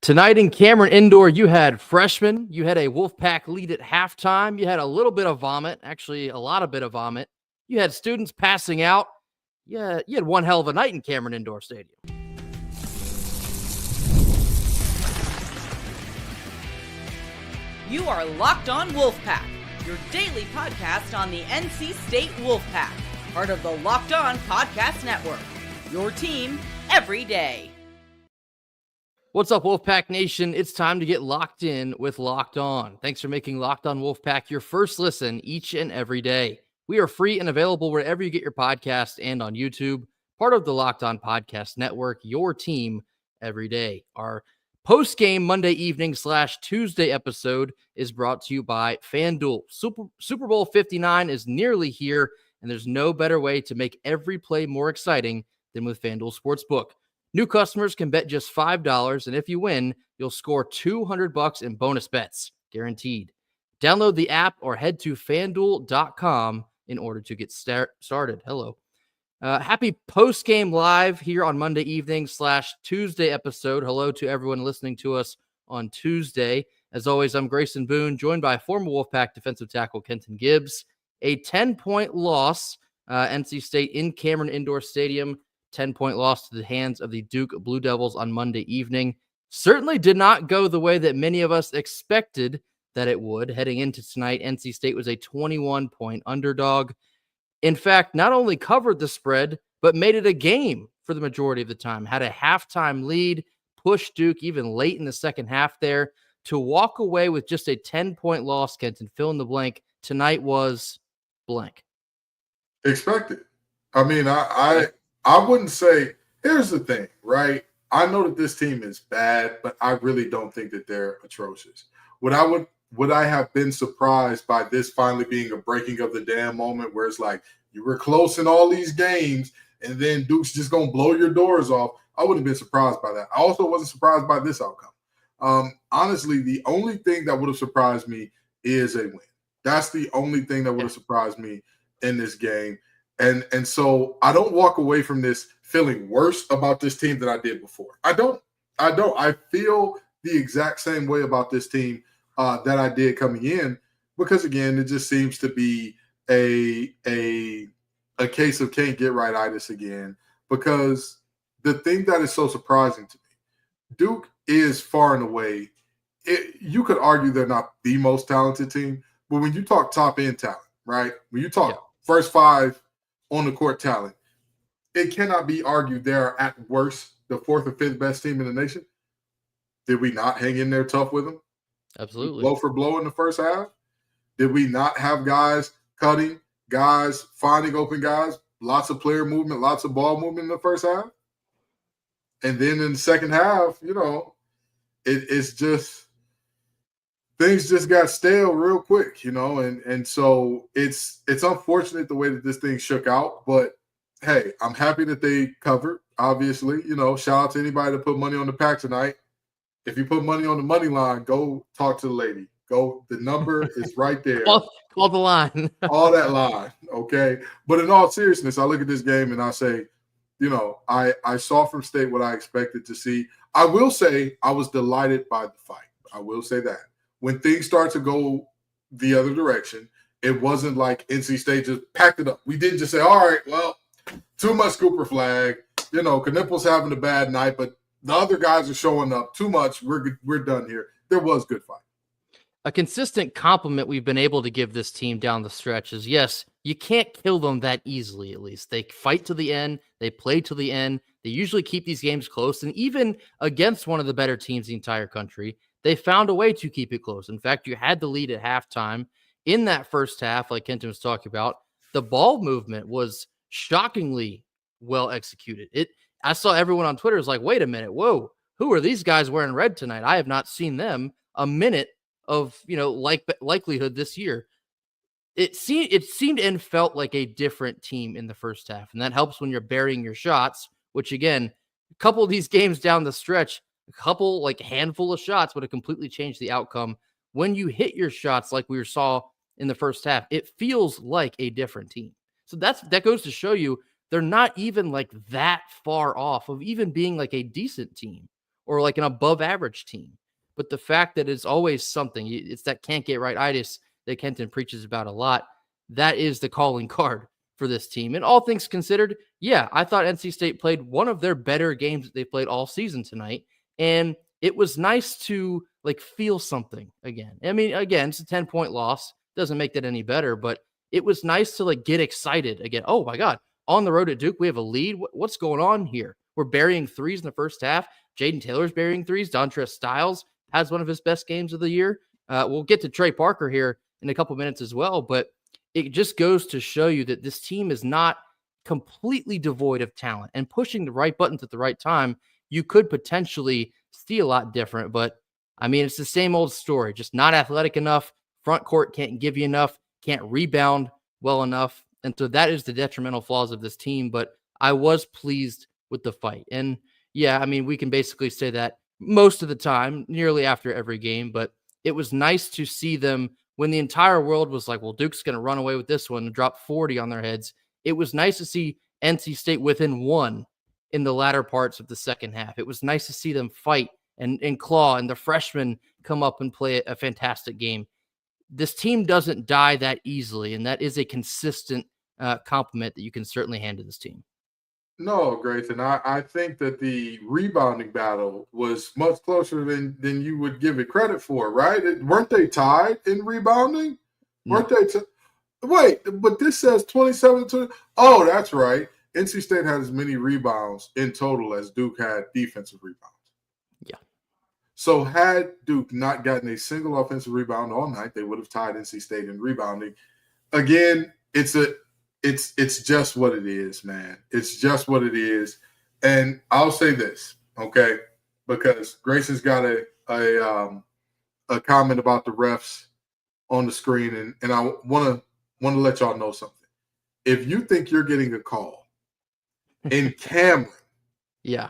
Tonight in Cameron Indoor, you had freshmen, you had a Wolfpack lead at halftime, you had a little bit of vomit, actually a lot of bit of vomit. You had students passing out. Yeah, you had one hell of a night in Cameron Indoor Stadium. You are Locked On Wolfpack, your daily podcast on the NC State Wolfpack, part of the Locked On Podcast Network, your team every day. What's up, Wolfpack Nation? It's time to get locked in with Locked On. Thanks for making Locked On Wolfpack your first listen each and every day. We are free and available wherever you get your podcast and on YouTube, part of the Locked On Podcast Network, your team every day. Our Postgame Monday evening / Tuesday episode is brought to you by FanDuel. Super Bowl 59 is nearly here, and there's no better way to make every play more exciting than with FanDuel Sportsbook. New customers can bet just $5, and if you win, you'll score $200 in bonus bets, guaranteed. Download the app or head to FanDuel.com in order to get started. Hello. Happy post-game live here on Monday evening / Tuesday episode. Hello to everyone listening to us on Tuesday. As always, I'm Grayson Boone, joined by former Wolfpack defensive tackle Kenton Gibbs. A 10-point loss, NC State in Cameron Indoor Stadium. 10-point loss to the hands of the Duke Blue Devils on Monday evening. Certainly did not go the way that many of us expected that it would. Heading into tonight, NC State was a 21-point underdog. In fact, not only covered the spread, but made it a game for the majority of the time. Had a halftime lead, pushed Duke even late in the second half there. To walk away with just a 10-point loss, Kenton, fill in the blank, tonight was blank. Expected. I mean, I wouldn't say, here's the thing, right? I know that this team is bad, but I really don't think that they're atrocious. Would I have been surprised by this finally being a breaking of the dam moment where it's like you were close in all these games and then Duke's just going to blow your doors off? I wouldn't have been surprised by that. I also wasn't surprised by this outcome. Honestly, the only thing that would have surprised me is a win. That's the only thing that would have surprised me in this game. And so I don't walk away from this feeling worse about this team than I did before. I don't. I feel the exact same way about this team that I did coming in, because again, it just seems to be a case of can't get right-itis again. Because the thing that is so surprising to me, Duke is far and away. You could argue they're not the most talented team, but when you talk top-end talent, right? When you talk first five on the court talent, it cannot be argued they're at worst the fourth or fifth best team in the nation. Did we not hang in there tough with them? Absolutely. Blow for blow in the first half? Did we not have guys cutting, guys finding open guys, lots of player movement, lots of ball movement in the first half? And then in the second half, it's just things just got stale real quick, and so it's unfortunate the way that this thing shook out. But hey, I'm happy that they covered. Obviously, shout out to anybody that put money on the pack tonight. If you put money on the money line, go talk to the lady. Go, the number is right there. Call the line. All that line, okay? But in all seriousness, I look at this game and I say, I saw from State what I expected to see. I will say I was delighted by the fight. I will say that. When things start to go the other direction, it wasn't like NC State just packed it up. We didn't just say, all right, well, too much Cooper flag. Knipple's having a bad night, but the other guys are showing up too much. We're done here. There was good fight. A consistent compliment we've been able to give this team down the stretch is, yes, you can't kill them that easily, at least. They fight to the end. They play to the end. They usually keep these games close. And even against one of the better teams in the entire country, they found a way to keep it close. In fact, you had the lead at halftime. In that first half, like Kenton was talking about, the ball movement was shockingly well executed. I saw everyone on Twitter was like, wait a minute, whoa, who are these guys wearing red tonight? I have not seen them a minute of, likelihood this year. It seemed and felt like a different team in the first half, and that helps when you're burying your shots, which again, a couple of these games down the stretch, handful of shots would have completely changed the outcome. When you hit your shots like we saw in the first half, it feels like a different team. So that goes to show you they're not even like that far off of even being like a decent team. or like an above average team. But the fact that it's always something, it's that can't get right itis that Kenton preaches about a lot. That is the calling card for this team. And all things considered, yeah, I thought NC State played one of their better games that they played all season tonight. And it was nice to like feel something again. I mean, again, it's a 10-point loss. Doesn't make that any better, but it was nice to like get excited again. Oh my God, on the road at Duke, we have a lead. What's going on here? We're burying threes in the first half. Jaden Taylor's burying threes. Dontrez Styles has one of his best games of the year. We'll get to Trey Parker here in a couple minutes as well, but it just goes to show you that this team is not completely devoid of talent, and pushing the right buttons at the right time, you could potentially see a lot different. But I mean, it's the same old story, just not athletic enough. Front court can't give you enough, can't rebound well enough. And so that is the detrimental flaws of this team. But I was pleased with the fight. And yeah, I mean, we can basically say that most of the time, nearly after every game, but it was nice to see them when the entire world was like, well, Duke's going to run away with this one and drop 40 on their heads. It was nice to see NC State within one in the latter parts of the second half. It was nice to see them fight and claw, and the freshmen come up and play a fantastic game. This team doesn't die that easily, and that is a consistent compliment that you can certainly hand to this team. No, Grayson, I think that the rebounding battle was much closer than you would give it credit for, right? Weren't they tied in rebounding? No. Weren't they? Wait, but this says 27-20. Oh, that's right. NC State had as many rebounds in total as Duke had defensive rebounds. Yeah. So had Duke not gotten a single offensive rebound all night, they would have tied NC State in rebounding. Again, it's just what it is, man. It's just what it is. And I'll say this, okay, because Grayson's got a comment about the refs on the screen, and I want to let y'all know something. If you think you're getting a call in Cameron, yeah,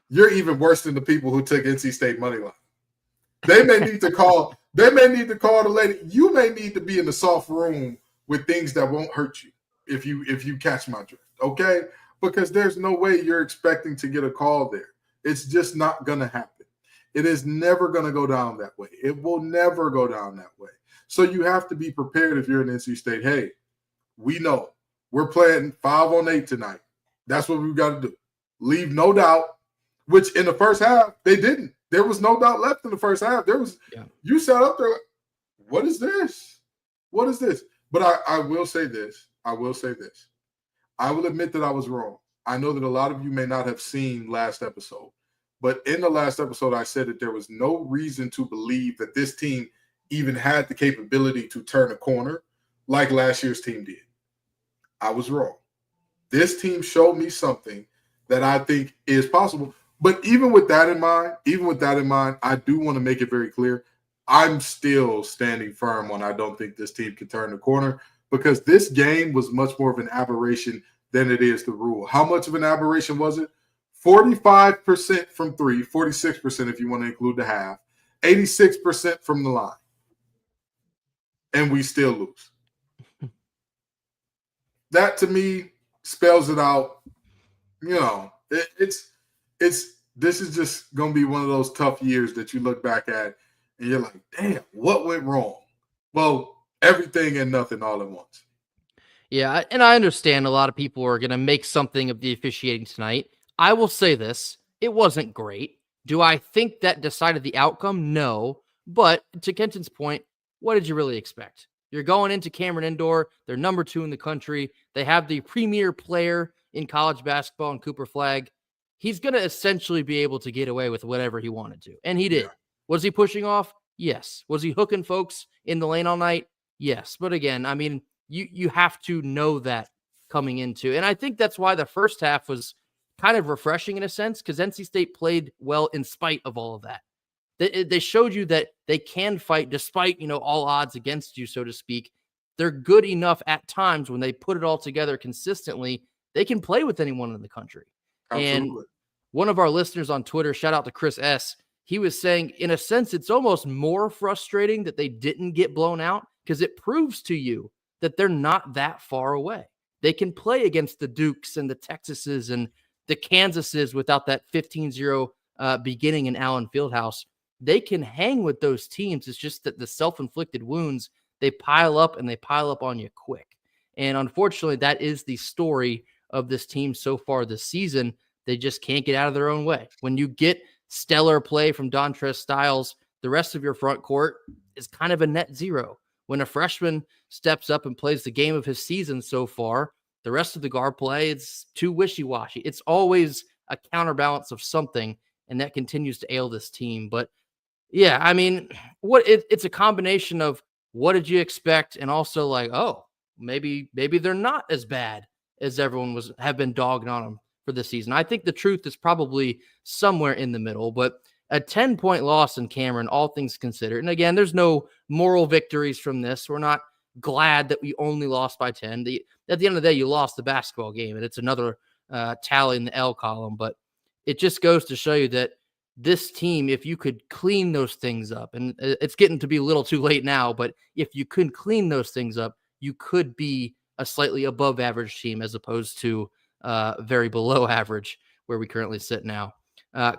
you're even worse than the people who took NC State money line. They may need to call. They may need to call the lady. You may need to be in the soft room with things that won't hurt you if you catch my drift, okay? Because there's no way you're expecting to get a call there. It's just not going to happen. It is never going to go down that way. It will never go down that way. So you have to be prepared if you're in NC State. Hey, we know we're playing 5-on-8 tonight. That's what we've got to do. Leave no doubt, which in the first half, they didn't. There was no doubt left in the first half. You sat up there like, what is this? What is this? But I will say this. I will admit that I was wrong. I know that a lot of you may not have seen last episode, but in the last episode, I said that there was no reason to believe that this team even had the capability to turn a corner like last year's team did. I was wrong. This team showed me something that I think is possible. But even with that in mind, I do want to make it very clear. I'm still standing firm on I don't think this team can turn the corner, because this game was much more of an aberration than it is the rule. How much of an aberration was it? 45% from three, 46% if you want to include the half, 86% from the line. And we still lose. That to me spells it out. You know, this is just going to be one of those tough years that you look back at and you're like, damn, what went wrong? Well, everything and nothing all at once. Yeah, and I understand a lot of people are going to make something of the officiating tonight. I will say this, it wasn't great. Do I think that decided the outcome? No. But to Kenton's point, what did you really expect? You're going into Cameron Indoor. They're number 2 in the country. They have the premier player in college basketball in Cooper Flagg. He's going to essentially be able to get away with whatever he wanted to. And he did. Yeah. Was he pushing off? Yes. Was he hooking folks in the lane all night? Yes. But again, I mean, you have to know that coming into. And I think that's why the first half was kind of refreshing in a sense, because NC State played well in spite of all of that. They showed you that they can fight despite, all odds against you, so to speak. They're good enough at times when they put it all together consistently. They can play with anyone in the country. Absolutely. And one of our listeners on Twitter, shout out to Chris S., he was saying, in a sense, it's almost more frustrating that they didn't get blown out, because it proves to you that they're not that far away. They can play against the Dukes and the Texases and the Kansases without that 15-0 beginning in Allen Fieldhouse. They can hang with those teams. It's just that the self-inflicted wounds, they pile up and they pile up on you quick. And unfortunately, that is the story of this team so far this season. They just can't get out of their own way. When you get stellar play from Dontrez Styles, the rest of your front court is kind of a net zero. When a freshman steps up and plays the game of his season so far, the rest of the guard play, it's too wishy-washy. It's always a counterbalance of something, and that continues to ail this team. But yeah, I mean, it's a combination of what did you expect, and also like, oh, maybe they're not as bad as everyone have been dogging on them for this season. I think the truth is probably somewhere in the middle, but a 10-point loss in Cameron, all things considered. And again, there's no moral victories from this. We're not glad that we only lost by 10. At the end of the day, you lost the basketball game, and it's another tally in the L column. But it just goes to show you that this team, if you could clean those things up, and it's getting to be a little too late now, but if you could clean those things up, you could be a slightly above average team as opposed to very below average where we currently sit now.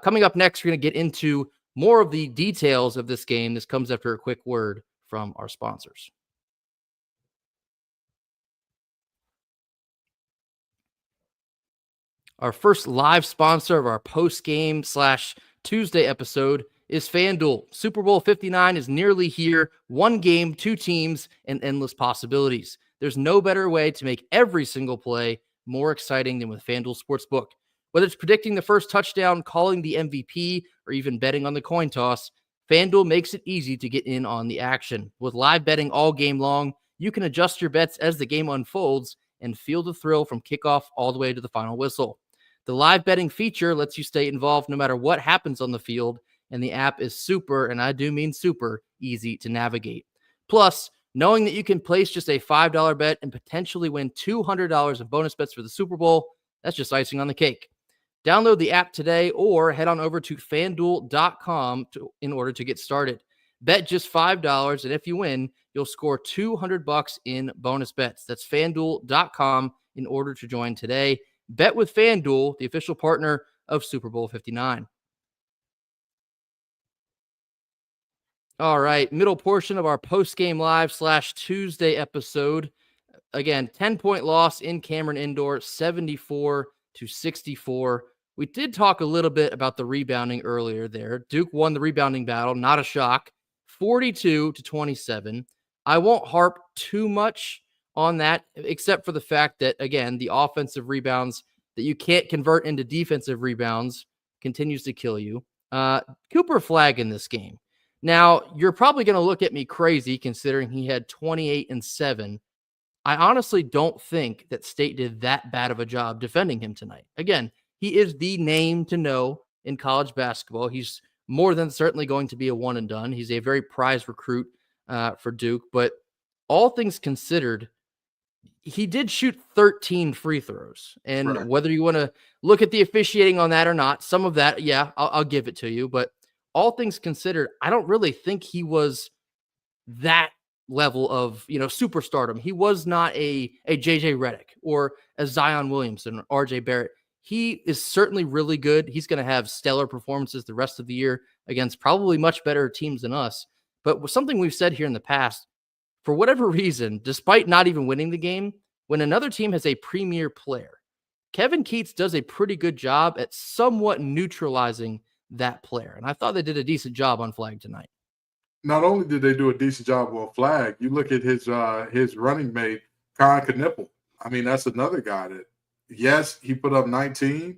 Coming up next, we're going to get into more of the details of this game. This comes after a quick word from our sponsors. Our first live sponsor of our post-game / Tuesday episode is FanDuel. Super Bowl 59 is nearly here. One game, two teams, and endless possibilities. There's no better way to make every single play more exciting than with FanDuel Sportsbook. Whether it's predicting the first touchdown, calling the MVP, or even betting on the coin toss, FanDuel makes it easy to get in on the action. With live betting all game long, you can adjust your bets as the game unfolds and feel the thrill from kickoff all the way to the final whistle. The live betting feature lets you stay involved no matter what happens on the field, and the app is super, and I do mean super, easy to navigate. Plus, knowing that you can place just a $5 bet and potentially win $200 in bonus bets for the Super Bowl, that's just icing on the cake. Download the app today or head on over to FanDuel.com in order to get started. Bet just $5, and if you win, you'll score $200 in bonus bets. That's FanDuel.com in order to join today. Bet with FanDuel, the official partner of Super Bowl 59. All right, middle portion of our post-game live / Tuesday episode. Again, 10-point loss in Cameron Indoor, 74-64. We did talk a little bit about the rebounding earlier there. Duke won the rebounding battle, not a shock, 42-27. I won't harp too much on that, except for the fact that, again, the offensive rebounds that you can't convert into defensive rebounds continues to kill you. Cooper Flagg in this game. Now, you're probably going to look at me crazy considering he had 28 and 7. I honestly don't think that State did that bad of a job defending him tonight. Again, he is the name to know in college basketball. He's more than certainly going to be a one and done. He's a very prized recruit for Duke, but all things considered, he did shoot 13 free throws. And Right. Whether you want to look at the officiating on that or not, some of that, yeah, I'll give it to you. But all things considered, I don't really think he was that level of, superstardom. He was not a JJ Redick or a Zion Williamson or RJ Barrett. He is certainly really good. He's going to have stellar performances the rest of the year against probably much better teams than us. But with something we've said here in the past, for whatever reason, despite not even winning the game, when another team has a premier player, Kevin Keatts does a pretty good job at somewhat neutralizing that player. And I thought they did a decent job on Flagg tonight. Not only did they do a decent job on Flagg, you look at his running mate, Kyle Knippel. I mean, that's another guy that, yes, he put up 19,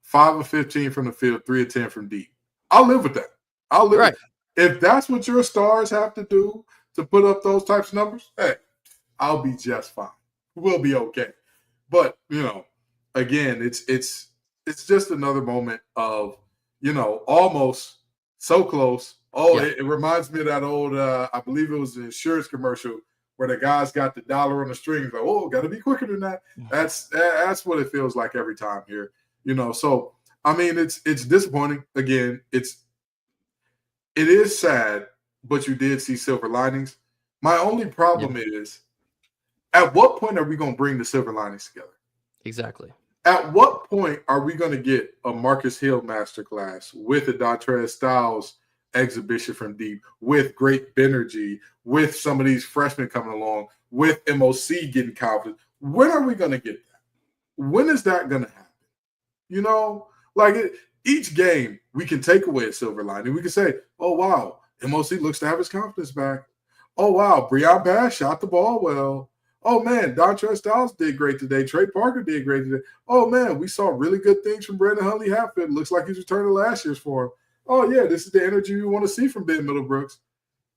5 of 15 from the field, 3 of 10 from deep. I'll live with that. I'll live Right. with that. If that's what your stars have to do to put up those types of numbers, hey, I'll be just fine. We'll be okay. But, again, it's just another moment of, almost so close. Oh, Yeah. it reminds me of that old, I believe it was the insurance commercial where the guys got the dollar on the string. Like, oh, got to be quicker than that. That's what it feels like every time here. So, I mean, it's disappointing. Again, it is sad, but you did see silver linings. My only problem is, at what point are we going to bring the silver linings together? Exactly. At what point are we going to get a Marcus Hill masterclass with a Dontrez Styles exhibition from deep, with great Benergy, with some of these freshmen coming along, with MOC getting confident? When are we going to get that? When is that going to happen? You know, like each game we can take away a silver lining. We can say, oh, wow, MOC looks to have his confidence back. Oh, wow, Breon Bass shot the ball well. Oh, man, Dontrez Styles did great today. Trey Parker did great today. Oh, man, we saw really good things from Brandon Huntley-Hatfield. Looks like he's returning last year's form. Oh, yeah, this is the energy we want to see from Ben Middlebrooks.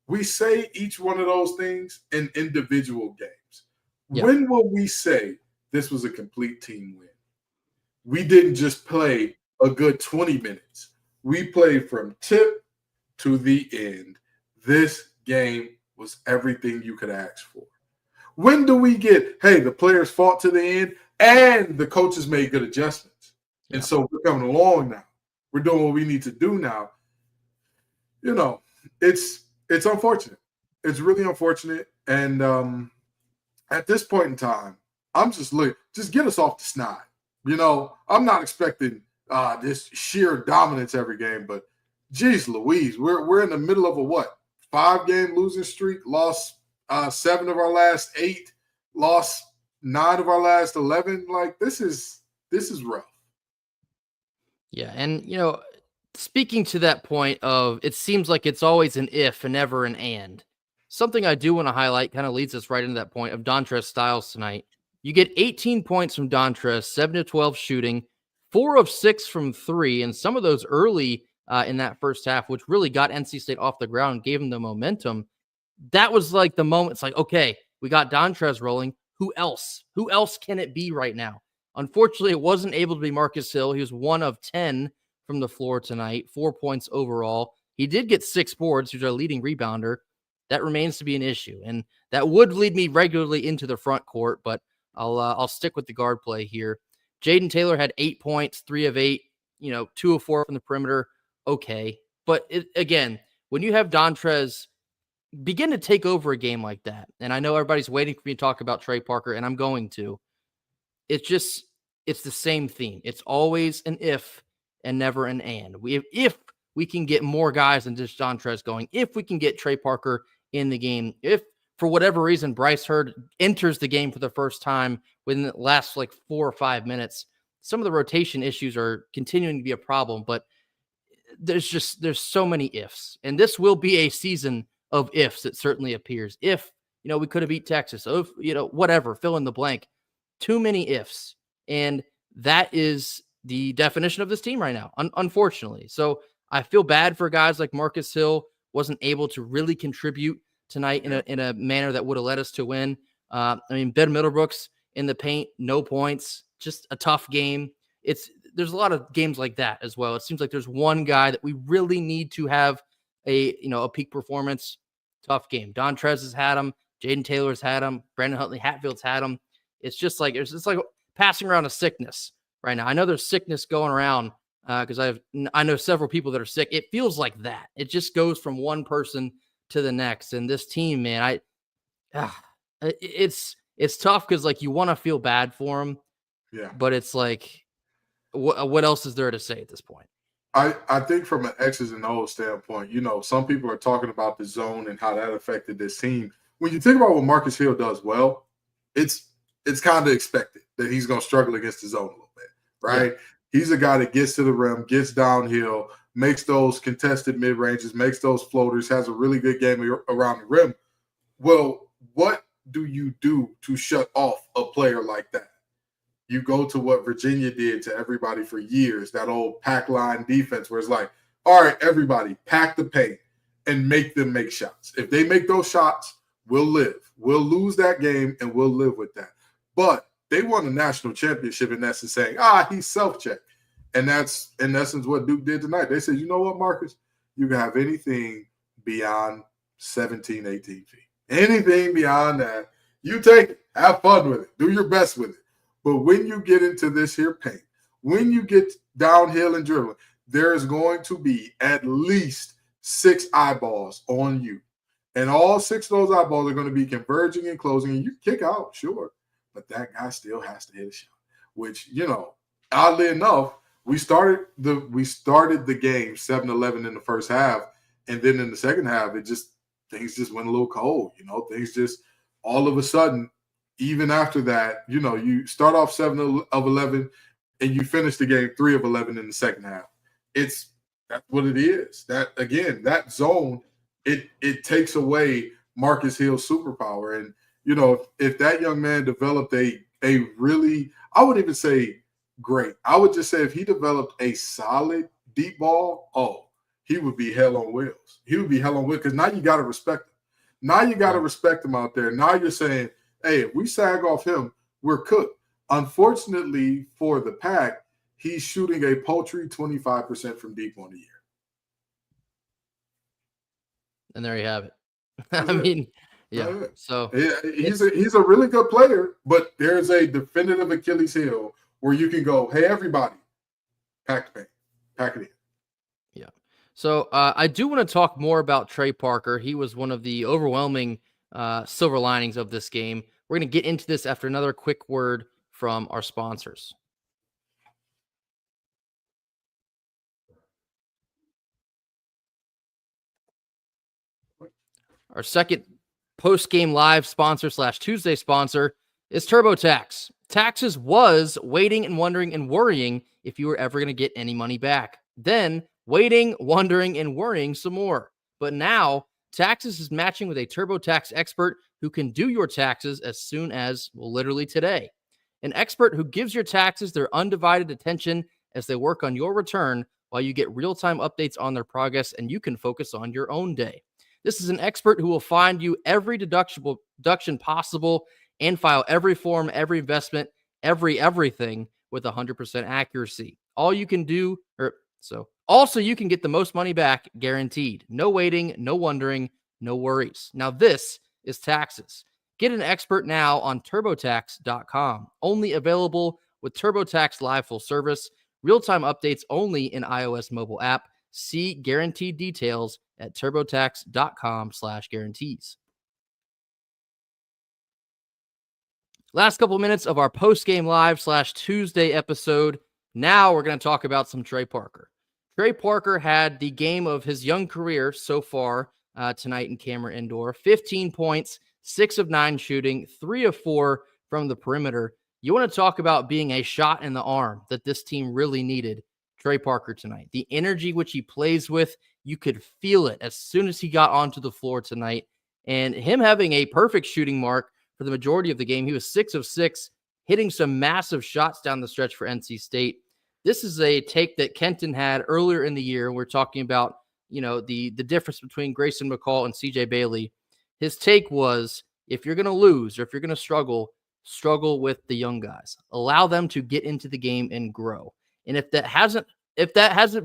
We say each one of those things in individual games. Yeah. When will we say this was a complete team win? We didn't just play a good 20 minutes. We played from tip to the end. This game was everything you could ask for. When do we get, hey, the players fought to the end and the coaches made good adjustments? Yeah. And so we're coming along now. We're doing what we need to do now. You know, it's unfortunate. It's really unfortunate. And at this point in time, I'm just looking, just get us off the snide. You know, I'm not expecting this sheer dominance every game, but geez Louise, we're in the middle of a 5-game losing streak, lost 7 of our last 8, lost 9 of our last 11. Like this is rough. Yeah, and you know, speaking to that point of it seems like it's always an if and never an and. Something I do want to highlight kind of leads us right into that point of Dontrez Styles tonight. You get 18 points from Dontrez, 7 of 12 shooting, 4 of 6 from 3, and some of those early in that first half, which really got NC State off the ground, gave them the momentum. That was like the moment. It's like, okay, we got Dontrez rolling. Who else? Who else can it be right now? Unfortunately, it wasn't able to be Marcus Hill. He was 1 of 10 from the floor tonight, 4 points overall. He did get 6 boards. He's our leading rebounder. That remains to be an issue, and that would lead me regularly into the front court, but I'll stick with the guard play here. Jaden Taylor had 8 points, 3 of 8, 2 of 4 from the perimeter. Okay. But again, when you have Dontrez begin to take over a game like that, and I know everybody's waiting for me to talk about Trey Parker, and I'm going to, it's the same theme. It's always an if and never an and. If we can get more guys than just Dontrez going, if we can get Trey Parker in the game, if for whatever reason Bryce Hurd enters the game for the first time within the last 4 or 5 minutes, some of the rotation issues are continuing to be a problem, but there's so many ifs, and this will be a season of ifs. It certainly appears. If, we could have beat Texas, so if, whatever, fill in the blank, too many ifs. And that is the definition of this team right now, unfortunately. So I feel bad for guys like Marcus Hill, wasn't able to really contribute tonight in a manner that would have led us to win. Ben Middlebrooks in the paint, no points, just a tough game. There's a lot of games like that as well. It seems like there's one guy that we really need to have a peak performance. Tough game. Dontrez has had him. Jaden Taylor's had him. Brandon Huntley-Hatfield's had him. It's like passing around a sickness right now. I know there's sickness going around because I know several people that are sick. It feels like that. It just goes from one person to the next. And this team, man, it's tough because you want to feel bad for them. Yeah. But it's like, what else is there to say at this point? I think from an X's and O's standpoint, some people are talking about the zone and how that affected this team. When you think about what Marcus Hill does well, it's kind of expected that he's going to struggle against the zone a little bit, right? Yeah. He's a guy that gets to the rim, gets downhill, makes those contested mid-ranges, makes those floaters, has a really good game around the rim. Well, what do you do to shut off a player like that? You go to what Virginia did to everybody for years, that old pack line defense where it's like, all right, everybody, pack the paint and make them make shots. If they make those shots, we'll live. We'll lose that game and we'll live with that. But they won a national championship in essence saying, he's self-checked. And that's in essence what Duke did tonight. They said, you know what, Marcus? You can have anything beyond 17, 18 feet. Anything beyond that, you take it. Have fun with it. Do your best with it. But when you get into this here paint, when you get downhill and dribbling, there is going to be at least 6 eyeballs on you. And all 6 of those eyeballs are going to be converging and closing. And you kick out, sure. But that guy still has to hit a shot, which, oddly enough, we started the game 7-11 in the first half, and then in the second half, things just went a little cold. Things just all of a sudden, even after that, you start off 7 of 11, and you finish the game 3 of 11 in the second half. That's what it is. That again, that zone, it takes away Marcus Hill's superpower, and if that young man developed a really, I would even say great. I would just say if he developed a solid deep ball, he would be hell on wheels. He would be hell on wheels because now you got to respect him. Now you got to respect him out there. Now you're saying, hey, if we sag off him, we're cooked. Unfortunately for the Pack, he's shooting a paltry 25% from deep on the year. And there you have it. I mean, yeah. So he's a really good player, but there's a definitive Achilles heel where you can go, hey, everybody, pack the paint, pack it in. Yeah. So I do want to talk more about Trey Parker. He was one of the overwhelming silver linings of this game. We're going to get into this after another quick word from our sponsors. Our second post-game live sponsor / Tuesday sponsor is TurboTax. Taxes was waiting and wondering and worrying if you were ever going to get any money back. Then waiting, wondering, and worrying some more. But now Taxes is matching with a TurboTax expert who can do your taxes as soon as, well, literally today. An expert who gives your taxes their undivided attention as they work on your return while you get real-time updates on their progress and you can focus on your own day. This is an expert who will find you every deduction possible and file every form, every investment, everything with 100% accuracy. Also, you can get the most money back guaranteed. No waiting, no wondering, no worries. Now this is Taxes. Get an expert now on TurboTax.com. Only available with TurboTax Live Full Service. Real-time updates only in iOS mobile app. See guaranteed details at TurboTax.com/guarantees. Last couple minutes of our post-game live / Tuesday episode. Now we're going to talk about some Trey Parker. Trey Parker had the game of his young career so far tonight in Cameron Indoor. 15 points, 6 of 9 shooting, 3 of 4 from the perimeter. You want to talk about being a shot in the arm that this team really needed. Trey Parker tonight. The energy which he plays with, you could feel it as soon as he got onto the floor tonight. And him having a perfect shooting mark for the majority of the game. He was 6 of 6, hitting some massive shots down the stretch for NC State. This is a take that Kenton had earlier in the year. We're talking about, the difference between Grayson McCall and CJ Bailey. His take was, if you're going to lose or if you're going to struggle with the young guys. Allow them to get into the game and grow. And if that hasn't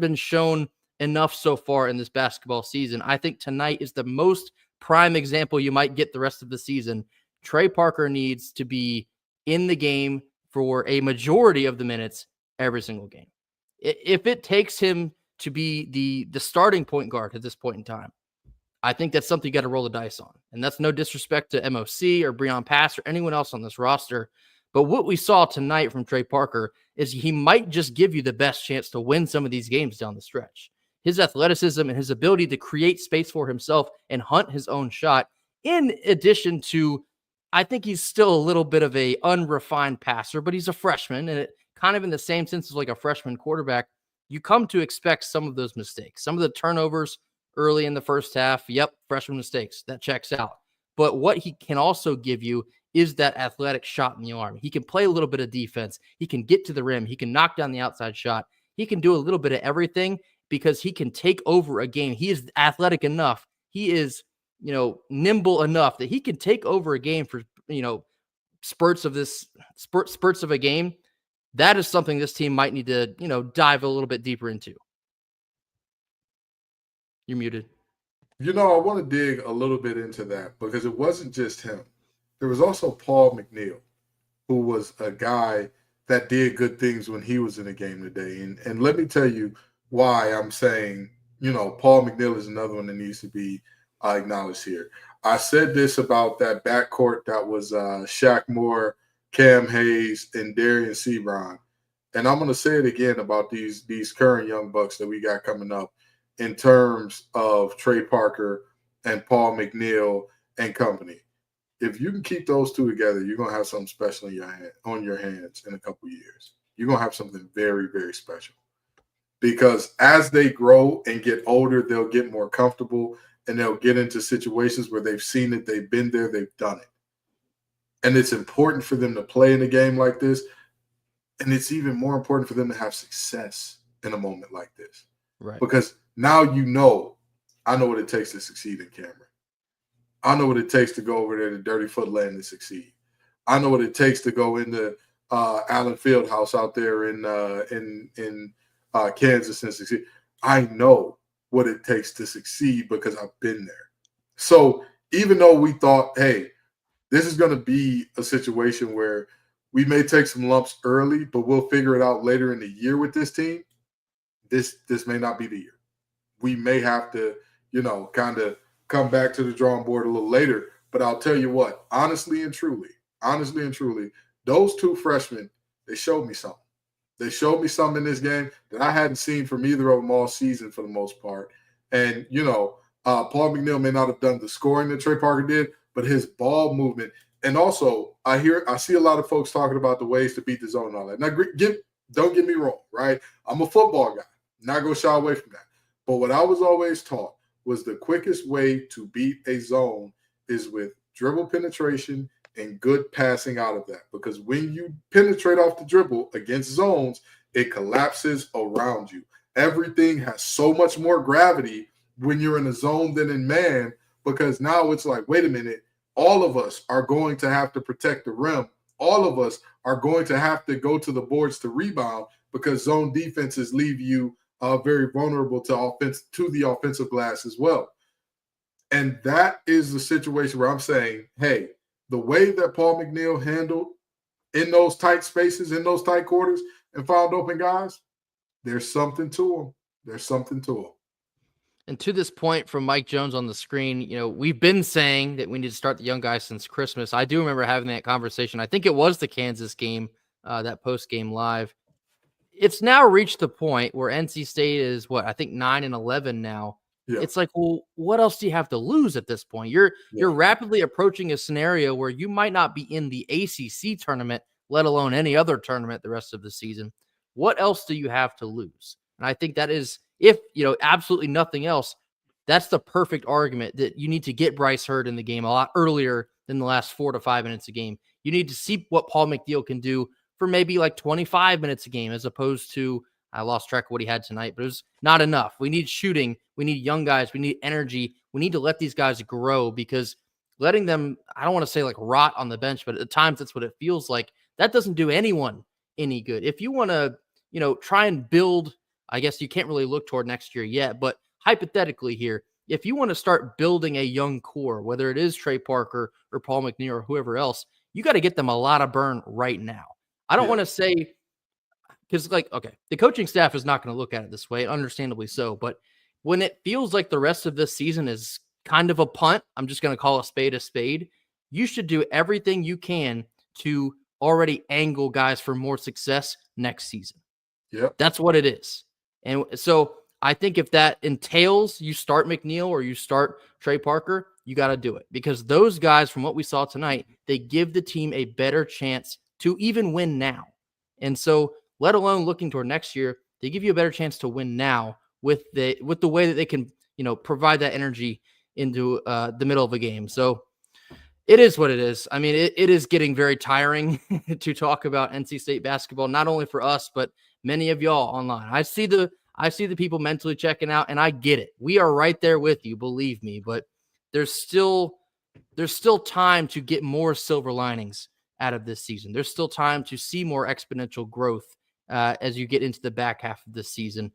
been shown enough so far in this basketball season, I think tonight is the most prime example you might get the rest of the season. Trey Parker needs to be in the game for a majority of the minutes every single game. If it takes him to be the starting point guard at this point in time, I think that's something you got to roll the dice on. And that's no disrespect to MOC or Breon Pass or anyone else on this roster. But what we saw tonight from Trey Parker is he might just give you the best chance to win some of these games down the stretch. His athleticism and his ability to create space for himself and hunt his own shot, in addition to, I think he's still a little bit of a unrefined passer, but he's a freshman, and it kind of in the same sense as like a freshman quarterback, you come to expect some of those mistakes, some of the turnovers early in the first half. Yep, freshman mistakes. That checks out. But what he can also give you is that athletic shot in the arm. He can play a little bit of defense. He can get to the rim. He can knock down the outside shot. He can do a little bit of everything because he can take over a game. He is athletic enough. He is, nimble enough that he can take over a game for, spurts of a game. That is something this team might need to, dive a little bit deeper into. You're muted. I want to dig a little bit into that because it wasn't just him. There was also Paul McNeil, who was a guy that did good things when he was in the game today. And let me tell you why I'm saying, Paul McNeil is another one that needs to be acknowledged here. I said this about that backcourt that was Shaq Moore, Cam Hayes, and Darian Sebron. and I'm going to say it again about these current young bucks that we got coming up in terms of Trey Parker and Paul McNeil and company. If you can keep those two together, you're going to have something special on your hands in a couple years. You're going to have something very, very special. Because as they grow and get older, they'll get more comfortable and they'll get into situations where they've seen it, they've been there, they've done it. And it's important for them to play in a game like this. And it's even more important for them to have success in a moment like this. Right. Because now I know what it takes to succeed in Cameron. I know what it takes to go over there to Dirty Footland and succeed. I know what it takes to go into Allen Fieldhouse out there in Kansas and succeed. I know what it takes to succeed because I've been there. So even though we thought, hey, this is going to be a situation where we may take some lumps early, but we'll figure it out later in the year with this team, this may not be the year. We may have to, kind of come back to the drawing board a little later. But I'll tell you what, honestly and truly, those two freshmen, they showed me something. They showed me something in this game that I hadn't seen from either of them all season for the most part. And, Paul McNeil may not have done the scoring that Trey Parker did, but his ball movement. And also, I see a lot of folks talking about the ways to beat the zone and all that. Now, don't get me wrong, right? I'm a football guy. Not going to shy away from that. But what I was always taught was the quickest way to beat a zone is with dribble penetration and good passing out of that. Because when you penetrate off the dribble against zones, it collapses around you. Everything has so much more gravity when you're in a zone than in man, because now it's like, wait a minute, all of us are going to have to protect the rim. All of us are going to have to go to the boards to rebound because zone defenses leave you very vulnerable to the offensive glass as well. And that is the situation where I'm saying, hey, the way that Paul McNeil handled in those tight spaces, in those tight quarters, and found open guys, there's something to him. There's something to him. And to this point from Mike Jones on the screen, we've been saying that we need to start the young guys since Christmas. I do remember having that conversation. I think it was the Kansas game, that post-game live. It's now reached the point where NC State is 9-11 now. Yeah. It's like, well, what else do you have to lose at this point? You're rapidly approaching a scenario where you might not be in the ACC tournament, let alone any other tournament the rest of the season. What else do you have to lose? And I think that is, if absolutely nothing else, that's the perfect argument that you need to get Bryce Hurd in the game a lot earlier than the last 4 to 5 minutes a game. You need to see what Paul McNeil can do for maybe like 25 minutes a game, as opposed to, I lost track of what he had tonight, but it was not enough. We need shooting. We need young guys. We need energy. We need to let these guys grow, because letting them, I don't want to say like rot on the bench, but at times that's what it feels like. That doesn't do anyone any good. If you want to, try and build, I guess you can't really look toward next year yet, but hypothetically here, if you want to start building a young core, whether it is Trey Parker or Paul McNeil or whoever else, you got to get them a lot of burn right now. I don't want to say, because the coaching staff is not going to look at it this way, understandably so, but when it feels like the rest of this season is kind of a punt, I'm just going to call a spade, you should do everything you can to already angle guys for more success next season. Yeah, that's what it is. And so I think if that entails you start McNeil or you start Trey Parker, you got to do it, because those guys, from what we saw tonight, they give the team a better chance to even win now. And so, let alone looking toward next year, they give you a better chance to win now with the way that they can, provide that energy into the middle of a game. So it is what it is. I mean, it is getting very tiring to talk about NC State basketball, not only for us, but many of y'all online. I see the people mentally checking out, and I get it. We are right there with you, believe me, but there's still time to get more silver linings out of this season. There's still time to see more exponential growth as you get into the back half of this season.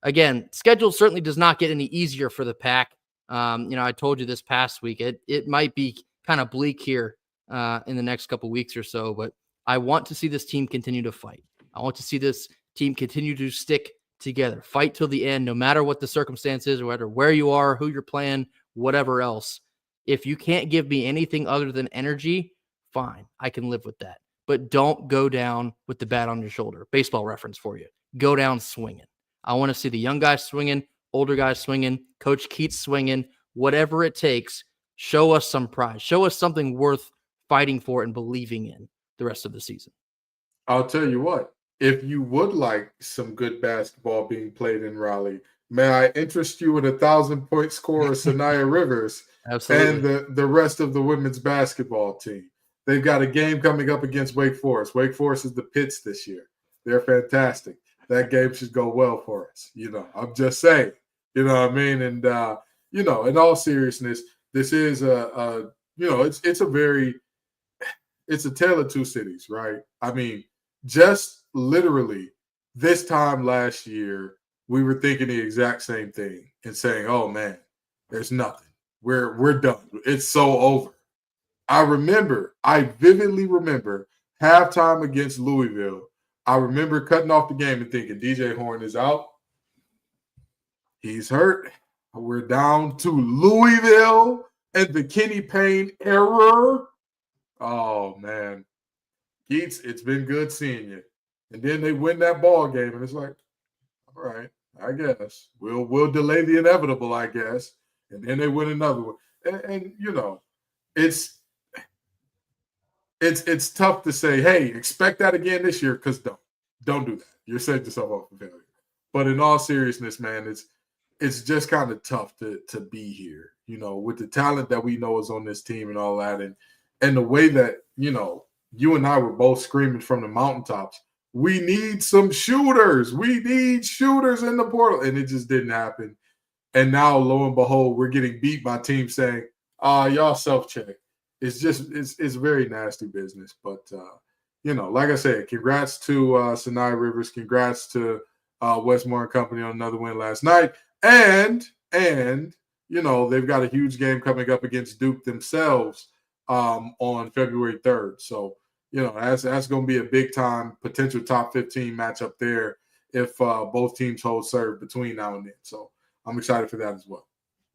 Again, schedule certainly does not get any easier for the Pack. I told you this past week, it might be kind of bleak here in the next couple weeks or so, but I want to see this team continue to fight. I want to see this team continue to stick together, fight till the end, no matter what the circumstances, or where you are, who you're playing, whatever else. If you can't give me anything other than energy, fine, I can live with that. but don't go down with the bat on your shoulder. Baseball reference for you. Go down swinging. I want to see the young guys swinging, older guys swinging, Coach Keats swinging, whatever it takes. Show us some pride. Show us something worth fighting for and believing in the rest of the season. I'll tell you what, if you would like some good basketball being played in Raleigh, may I interest you in 1,000-point scorer Sanaya Rivers Absolutely. and the rest of the women's basketball team. They've got a game coming up against Wake Forest. Wake Forest is the Pits this year. They're fantastic. That game should go well for us. I'm just saying, you know what I mean? And, in all seriousness, this is it's a tale of two cities, right? I mean, just literally this time last year, we were thinking the exact same thing and saying, oh man, there's nothing. We're done. It's so over. I vividly remember halftime against Louisville. I remember cutting off the game and thinking, DJ Horn is out. He's hurt. We're down to Louisville and the Kenny Payne error. Oh, man. Keats, it's been good seeing you. And then they win that ball game, and it's like, all right, I guess. We'll delay the inevitable, I guess. And then they win another one. And it's tough to say, hey, expect that again this year, because don't do that. You're setting yourself up for failure. But in all seriousness, man, it's just kind of tough to be here, with the talent that we know is on this team and all that. And the way that, you and I were both screaming from the mountaintops, we need some shooters. We need shooters in the portal. And it just didn't happen. And now, lo and behold, we're getting beat by teams saying, y'all self-check. It's very nasty business. But, like I said, congrats to Sanaya Rivers. Congrats to Westmore and Company on another win last night. And they've got a huge game coming up against Duke themselves on February 3rd. So, that's going to be a big-time potential top 15 matchup there if both teams hold serve between now and then. So I'm excited for that as well.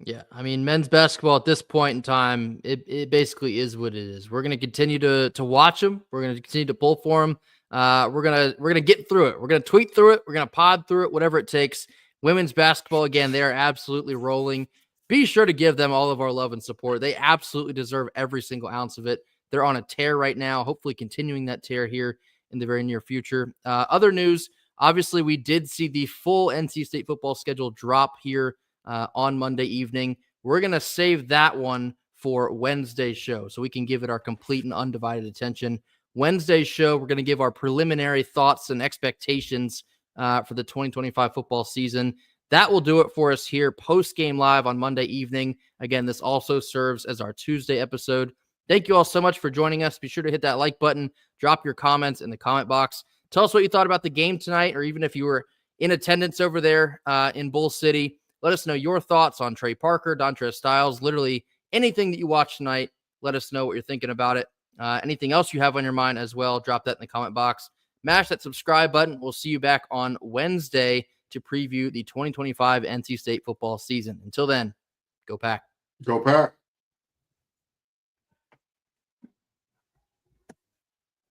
Yeah, I mean, men's basketball at this point in time, it basically is what it is. We're going to continue to watch them. We're going to continue to pull for them. We're gonna get through it. We're going to tweet through it. We're going to pod through it, whatever it takes. Women's basketball, again, they are absolutely rolling. Be sure to give them all of our love and support. They absolutely deserve every single ounce of it. They're on a tear right now, hopefully continuing that tear here in the very near future. Other news, obviously, we did see the full NC State football schedule drop here on Monday evening. We're going to save that one for Wednesday's show so we can give it our complete and undivided attention. Wednesday's show, we're going to give our preliminary thoughts and expectations for the 2025 football season. That will do it for us here post-game live on Monday evening. Again, this also serves as our Tuesday episode. Thank you all so much for joining us. Be sure to hit that like button. Drop your comments in the comment box. Tell us what you thought about the game tonight, or even if you were in attendance over there in Bull City. Let us know your thoughts on Trey Parker, Dontrez Styles, literally anything that you watched tonight. Let us know what you're thinking about it. Anything else you have on your mind as well, drop that in the comment box. Mash that subscribe button. We'll see you back on Wednesday to preview the 2025 NC State football season. Until then, go Pack. Go Pack.